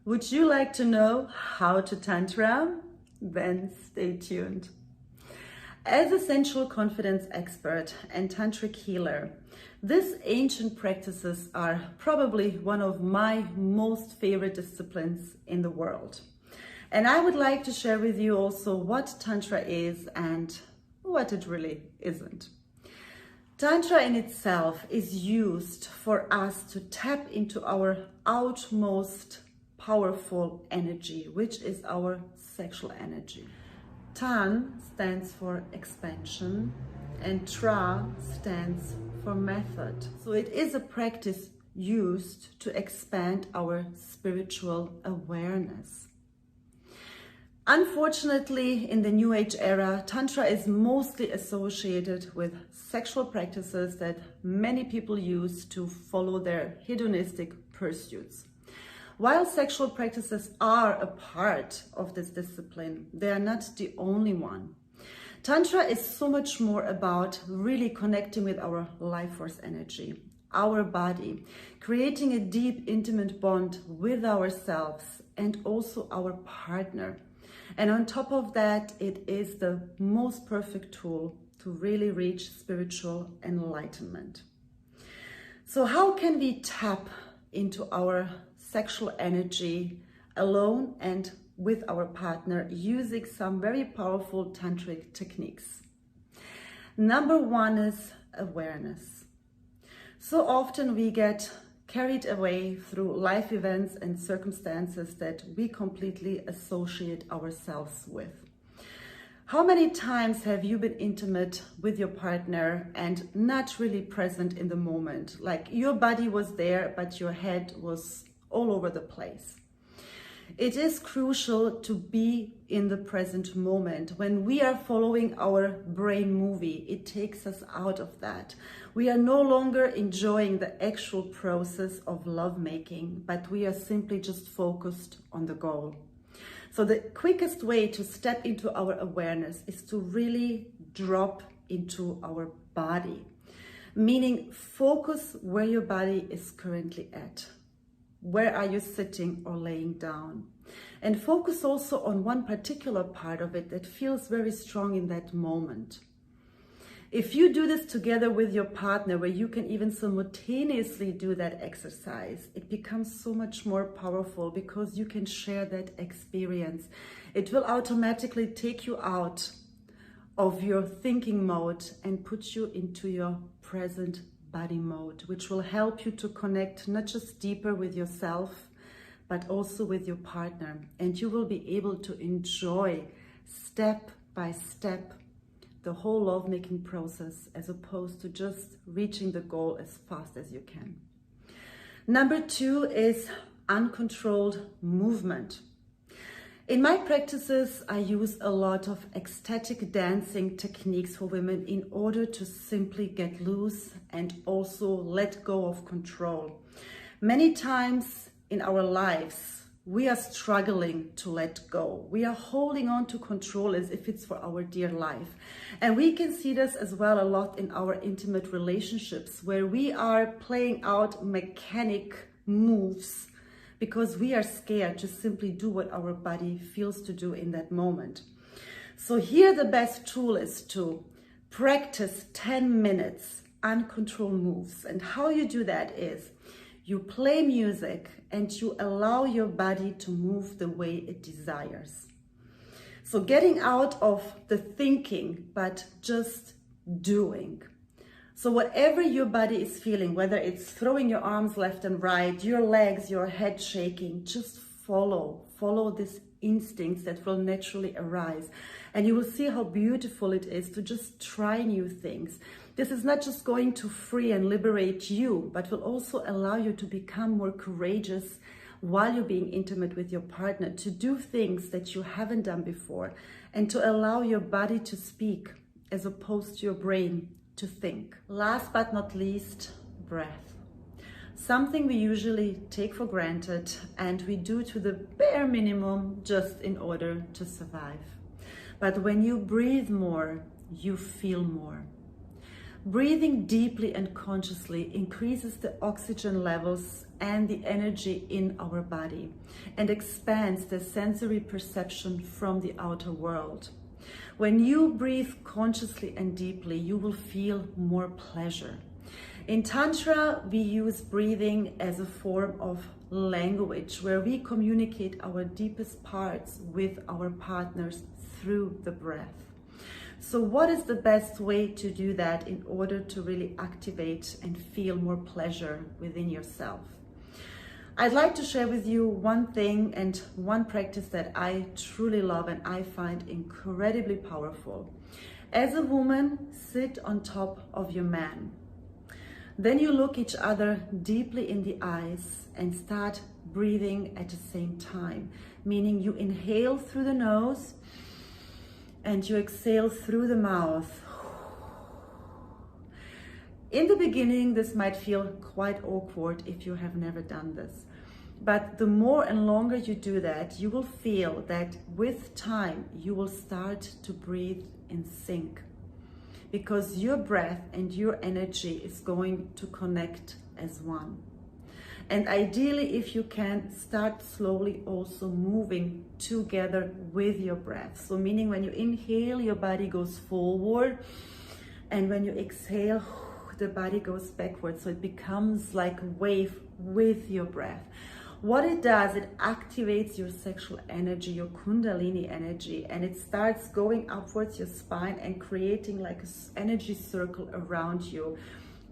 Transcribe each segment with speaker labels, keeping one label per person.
Speaker 1: Would you like to know how to tantra? Then stay tuned. As a sensual confidence expert and tantric healer, these ancient practices are probably one of my most favorite disciplines in the world. And I would like to share with you also what Tantra is and what it really isn't. Tantra in itself is used for us to tap into our outmost powerful energy, which is our sexual energy. Tan stands for expansion and Tra stands for method. So it is a practice used to expand our spiritual awareness. Unfortunately, in the New Age era, Tantra is mostly associated with sexual practices that many people use to follow their hedonistic pursuits. While sexual practices are a part of this discipline, they are not the only one. Tantra is so much more about really connecting with our life force energy, our body, creating a deep, intimate bond with ourselves and also our partner. And on top of that, it is the most perfect tool to really reach spiritual enlightenment. So how can we tap into our sexual energy alone and with our partner using some very powerful tantric techniques? Number one is awareness. So often we get carried away through life events and circumstances that we completely associate ourselves with. How many times have you been intimate with your partner and not really present in the moment? Like your body was there, but your head was all over the place. It is crucial to be in the present moment. When we are following our brain movie, it takes us out of that. We are no longer enjoying the actual process of lovemaking, but we are simply just focused on the goal. So the quickest way to step into our awareness is to really drop into our body, meaning focus where your body is currently at. Where are you sitting or laying down? And focus also on one particular part of it that feels very strong in that moment. If you do this together with your partner, where you can even simultaneously do that exercise, it becomes so much more powerful because you can share that experience. It will automatically take you out of your thinking mode and put you into your present body mode, which will help you to connect not just deeper with yourself, but also with your partner. And you will be able to enjoy step by step the whole lovemaking process, as opposed to just reaching the goal as fast as you can. Number two is uncontrolled movement. In my practices, I use a lot of ecstatic dancing techniques for women in order to simply get loose and also let go of control. Many times in our lives, we are struggling to let go. We are holding on to control as if it's for our dear life. And we can see this as well a lot in our intimate relationships, where we are playing out mechanic moves because we are scared to simply do what our body feels to do in that moment. So here the best tool is to practice 10 minutes uncontrolled moves. And how you do that is you play music and you allow your body to move the way it desires. So getting out of the thinking, but just doing. So whatever your body is feeling, whether it's throwing your arms left and right, your legs, your head shaking, just follow these instincts that will naturally arise. And you will see how beautiful it is to just try new things. This is not just going to free and liberate you, but will also allow you to become more courageous while you're being intimate with your partner, to do things that you haven't done before, and to allow your body to speak as opposed to your brain to think. Last but not least, breath. Something we usually take for granted and we do to the bare minimum just in order to survive. But when you breathe more, you feel more. Breathing deeply and consciously increases the oxygen levels and the energy in our body and expands the sensory perception from the outer world. When you breathe consciously and deeply, you will feel more pleasure. In Tantra, we use breathing as a form of language where we communicate our deepest parts with our partners through the breath. So what is the best way to do that in order to really activate and feel more pleasure within yourself? I'd like to share with you one thing and one practice that I truly love and I find incredibly powerful. As a woman, sit on top of your man. Then you look each other deeply in the eyes and start breathing at the same time, meaning you inhale through the nose and you exhale through the mouth. In the beginning, this might feel quite awkward if you have never done this. But the more and longer you do that, you will feel that with time, you will start to breathe in sync. Because your breath and your energy is going to connect as one. And ideally, if you can, start slowly also moving together with your breath. So meaning when you inhale, your body goes forward. And when you exhale, the body goes backwards. So it becomes like a wave with your breath. What it does, it activates your sexual energy, your kundalini energy, and it starts going upwards your spine and creating like an energy circle around you.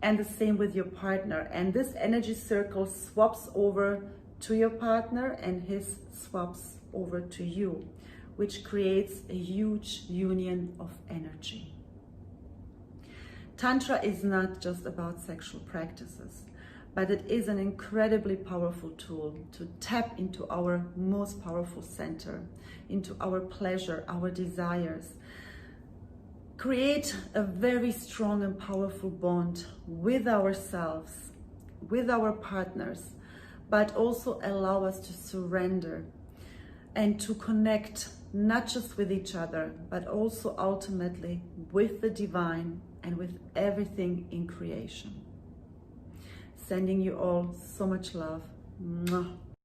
Speaker 1: And the same with your partner. And this energy circle swaps over to your partner and his swaps over to you, which creates a huge union of energy. Tantra is not just about sexual practices, but it is an incredibly powerful tool to tap into our most powerful center, into our pleasure, our desires. Create a very strong and powerful bond with ourselves, with our partners, but also allow us to surrender and to connect not just with each other, but also ultimately with the divine and with everything in creation. Sending you all so much love. Mwah.